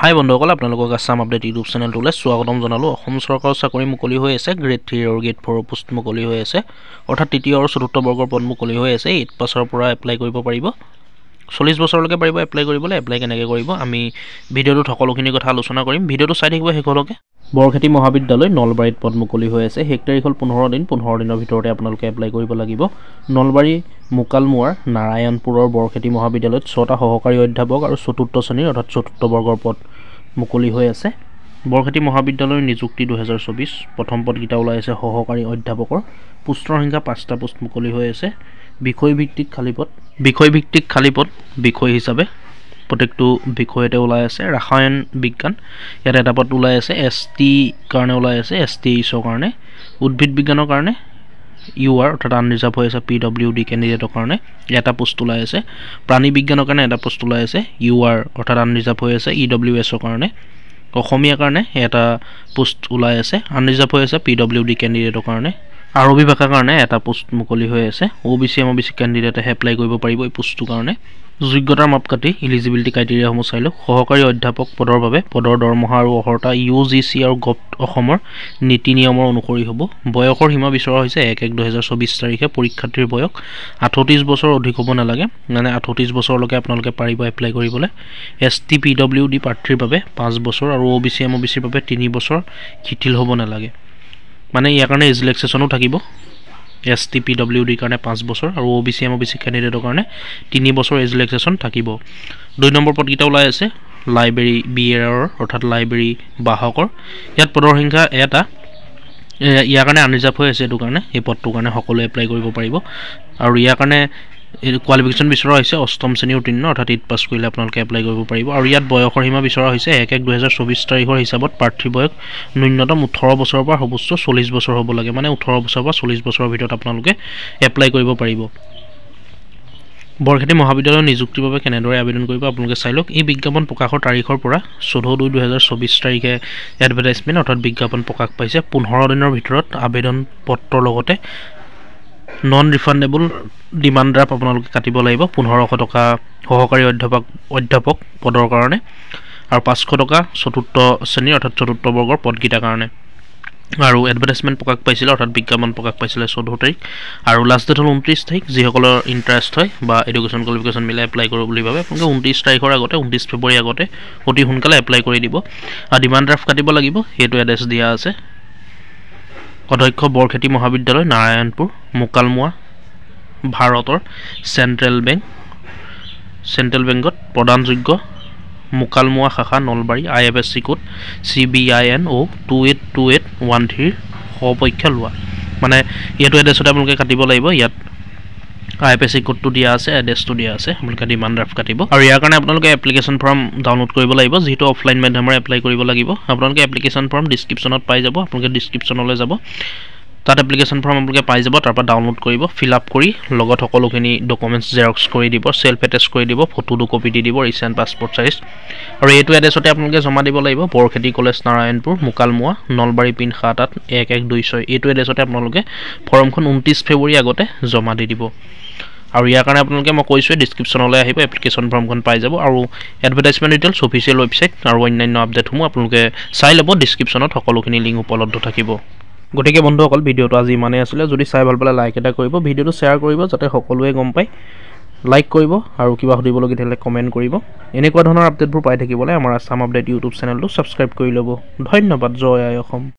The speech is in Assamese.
হাই বন্ধুসকল আপোনালোকক আসাম আপডেট ইউটিউব চেনেলটোলৈ স্বাগতম জনালোঁ। অসম চৰকাৰৰ চাকৰি মুকলি হৈ আছে। গ্ৰেড 3 আৰু গ্ৰেড 4 পোষ্ট মুকলি হৈ আছে, অৰ্থাৎ তৃতীয় আৰু চতুৰ্থ বৰ্গৰ পদ মুকলি হৈ আছে। 8 পাছৰ পৰা এপ্লাই কৰিব পাৰিব, 40 বছৰলৈকে পাৰিব এপ্লাই কৰিবলৈ। এপ্লাই কেনেকৈ কৰিব আমি ভিডিঅ'টোত সকলোখিনি কথা আলোচনা কৰিম। ভিডিঅ'টো চাই থাকিব শেষলৈকে। বৰখেতি মহাবিদ্যালয় নলবাৰীত পদ মুকলি হৈ আছে। শেষ তাৰিখ হ'ল 15 দিন। 15 দিনৰ ভিতৰতে আপোনালোকে এপ্লাই কৰিব লাগিব। নলবাৰী মুকালমুৱাৰ নাৰায়ণপুৰৰ বৰখেতি মহাবিদ্যালয়ত 6টা সহকাৰী অধ্যাপক আৰু চতুৰ্থ শ্ৰেণীৰ অৰ্থাৎ চতুৰ্থ বৰ্গৰ পদ মুকলি হৈ আছে। বৰখেতি মহাবিদ্যালয়ৰ নিযুক্তি 2024। প্ৰথম পদকেইটা ওলাই আছে সহকাৰী অধ্যাপকৰ। পোষ্টৰ সংখ্যা 5টা পোষ্ট মুকলি হৈ আছে। বিষয়ভিত্তিক খালী পদ বিষয় হিচাপে প্ৰত্যেকটো বিষয়তে ওলাই আছে। ৰাসায়ন বিজ্ঞান ইয়াত এটা পদ ওলাই আছে। ST কাৰণে ওলাই আছে, STHৰ কাৰণে। উদ্ভিদ বিজ্ঞানৰ কাৰণে UR অৰ্থাৎ আনৰিজাৰ্ভ হৈ আছে PWD কেণ্ডিডেটৰ কাৰণে এটা পোষ্ট ওলাই আছে। প্ৰাণী বিজ্ঞানৰ কাৰণে এটা পোষ্ট ওলাই আছে UR অৰ্থাৎ আনৰিজাৰ্ভ হৈ আছে EWSৰ কাৰণে। অসমীয়াৰ কাৰণে এটা পোষ্ট ওলাই আছে, আনৰিজাৰ্ভ হৈ আছে PWD কেণ্ডিডেটৰ কাৰণে। আৰবী ভাষাৰ কাৰণে এটা পোষ্ট মুকলি হৈ আছে। OBC MOBC কেণ্ডিডেটে এপ্লাই কৰিব পাৰিব এই পোষ্টটোৰ কাৰণে। যোগ্যতাৰ মাপকাঠি ইলিজিবিলিটি ক্ৰাইটেৰিয়াসমূহ চাই লওক। সহকাৰী অধ্যাপক পদৰ বাবে পদৰ দৰমহা আৰু অৰ্হতা UGC আৰু গভট অসমৰ নীতি নিয়মৰ অনুসৰি হ'ব। বয়সৰ সীমা বিচৰা হৈছে 1/1/2024 তাৰিখে। পৰীক্ষাৰ্থীৰ বয়স 38 বছৰ অধিক হ'ব নালাগে, মানে 38 বছৰলৈকে আপোনালোকে পাৰিব এপ্লাই কৰিবলৈ। ST PWD প্ৰাৰ্থীৰ বাবে 5 বছৰ আৰু OBC MOBCৰ বাবে 3 বছৰ শিথিল হ'ব নালাগে, মানে ইয়াৰ কাৰণে এজ ৰিলেক্সেশ্যনো থাকিব। ST PWDৰ কাৰণে 5 বছৰ আৰু OBC MOBC কেণ্ডিডেটৰ কাৰণে 3 বছৰ এজ ৰিলেক্সেশ্যন থাকিব। 2 নম্বৰ পদকেইটা ওলাই আছে লাইব্ৰেৰী BAR অৰ্থাৎ লাইব্ৰেৰী বাহকৰ। ইয়াত পদৰ সংখ্যা 1টা। ইয়াৰ কাৰণে আনৰিজাৰ্ভ হৈ আছে, এইটো কাৰণে এই পদটোৰ কাৰণে সকলোৱে এপ্লাই কৰিব পাৰিব। আৰু ইয়াৰ কাৰণে কোৱালিফিকেশ্যন বিচৰা হৈছে 8ম শ্ৰেণীৰ উত্তীৰ্ণ অৰ্থাৎ 8 পাছ কৰিলে আপোনালোকে এপ্লাই কৰিব পাৰিব। আৰু ইয়াত বয়সৰ সীমা বিচৰা হৈছে 1/1/2024 তাৰিখৰ হিচাপত প্ৰাৰ্থীৰ বয়স ন্যূনতম 18 বছৰৰ পৰা সৰ্বোচ্চ 40 বছৰ হ'ব লাগে, মানে 18 বছৰৰ পৰা 40 বছৰৰ ভিতৰত আপোনালোকে এপ্লাই কৰিব পাৰিব। বৰখেতি মহাবিদ্যালয়ৰ নিযুক্তিৰ বাবে কেনেদৰে আবেদন কৰিব আপোনালোকে চাই লওক। এই বিজ্ঞাপন প্ৰকাশৰ তাৰিখৰ পৰা 14/2/2024 তাৰিখে এডভাৰটাইজমেণ্ট অৰ্থাৎ বিজ্ঞাপন প্ৰকাশ পাইছে। 15 দিনৰ ভিতৰত আবেদন পত্ৰৰ লগতে নন ৰিফাণ্ডেবল ডিমাণ্ড ড্ৰাফ্ট আপোনালোকে কাটিব লাগিব। 1500 টকা সহকাৰী অধ্যাপক পদৰ কাৰণে আৰু 500 টকা চতুৰ্থ শ্ৰেণীৰ অৰ্থাৎ চতুৰ্থ বৰ্গৰ পদকেইটাৰ কাৰণে। আৰু এডভাৰটাইজমেণ্ট প্ৰকাশ পাইছিলে অৰ্থাৎ বিজ্ঞাপন প্ৰকাশ পাইছিলে 14 তাৰিখ আৰু লাষ্ট ডেট হ'ল 29 তাৰিখ। যিসকলৰ ইণ্টাৰেষ্ট হয় বা এডুকেশ্যন কোৱালিফিকেশ্যন মিলাই এপ্লাই কৰোঁ বুলি ভাবে আপোনালোকে 29 তাৰিখৰ আগতে 29 ফেব্ৰুৱাৰীৰ আগতে অতি সোনকালে এপ্লাই কৰি দিব। আৰু ডিমাণ্ড ড্ৰাফ্ট কাটিব লাগিব, সেইটো এড্ৰেছ দিয়া আছে। অধ্যক্ষ বৰখেতি মহাবিদ্যালয় নাৰায়ণপুৰ মুকালমুৱা ভাৰতৰ চেণ্ট্ৰেল বেংকত প্ৰদানযোগ্য। মুকালমুৱা শাখা নলবাৰী। IFSC কোড CBINO 282813 সপক্ষে লোৱা, মানে এইটো এড্ৰেছতে আপোনালোকে কাটিব লাগিব। ইয়াত IFSC কোডটো দিয়া আছে, এড্ৰেছটো দিয়া আছে, আপোনালোকে ডিমাণ্ড ড্ৰাফ্ট কাটিব। আৰু ইয়াৰ কাৰণে আপোনালোকে এপ্লিকেশ্যন ফৰ্ম ডাউনলোড কৰিব লাগিব, যিহেতু অফলাইন মাধ্যমেৰে এপ্লাই কৰিব লাগিব। আপোনালোকে এপ্লিকেশ্যন ফৰ্ম ডিছক্ৰিপশ্যনত পাই যাব, আপোনালোকে ডিছক্ৰিপশ্যনলৈ যাব, তাত এপ্লিকেশ্যন ফৰ্ম আপোনালোকে পাই যাব। তাৰপৰা ডাউনলোড কৰিব, ফিল আপ কৰি লগত সকলোখিনি ডকুমেণ্টছ জেৰক্স কৰি দিব, চেল্ফ এটেষ্ট কৰি দিব, ফটো 2 কপি দি দিব, ৰিচেণ্ট পাছপৰ্ট চাইজ। আৰু এইটো এড্ৰেছতে আপোনালোকে জমা দিব লাগিব। বৰখেতি কলেজ নাৰায়ণপুৰ মুকালমুৱা নলবাৰী পিন 781126 এইটো এড্ৰেছতে আপোনালোকে ফৰ্মখন 29 ফেব্ৰুৱাৰীৰ আগতে জমা দি দিব। আৰু ইয়াৰ কাৰণে আপোনালোকে মই কৈছোঁৱে ডিছক্ৰিপশ্যনলৈ আহিব, এপ্লিকেশ্যন ফৰ্মখন পাই যাব। আৰু এডভাৰটাইজমেণ্ট ডিটেইলছ অফিচিয়েল ৱেবছাইট আৰু অন্যান্য আপডেটসমূহ আপোনালোকে চাই ল'ব। ডিছক্ৰিপশ্যনত সকলোখিনি লিংক উপলব্ধ থাকিব। গতিকে বন্ধুসকল ভিডিঅ'টো আজি ইমানেই আছিলে। যদি চাই ভাল পালে লাইক এটা কৰিব, ভিডিঅ'টো শ্বেয়াৰ কৰিব যাতে সকলোৱে গম পায়। লাইক কৰিব আৰু কিবা সুধিবলগীয়া থাকিলে কমেণ্ট কৰিব। এনেকুৱা ধৰণৰ আপডেটবোৰ পাই থাকিবলৈ আমাৰ আসাম আপডেট ইউটিউব চেনেলটো ছাবস্ক্ৰাইব কৰি ল'ব। ধন্যবাদ। জয় আই অসম।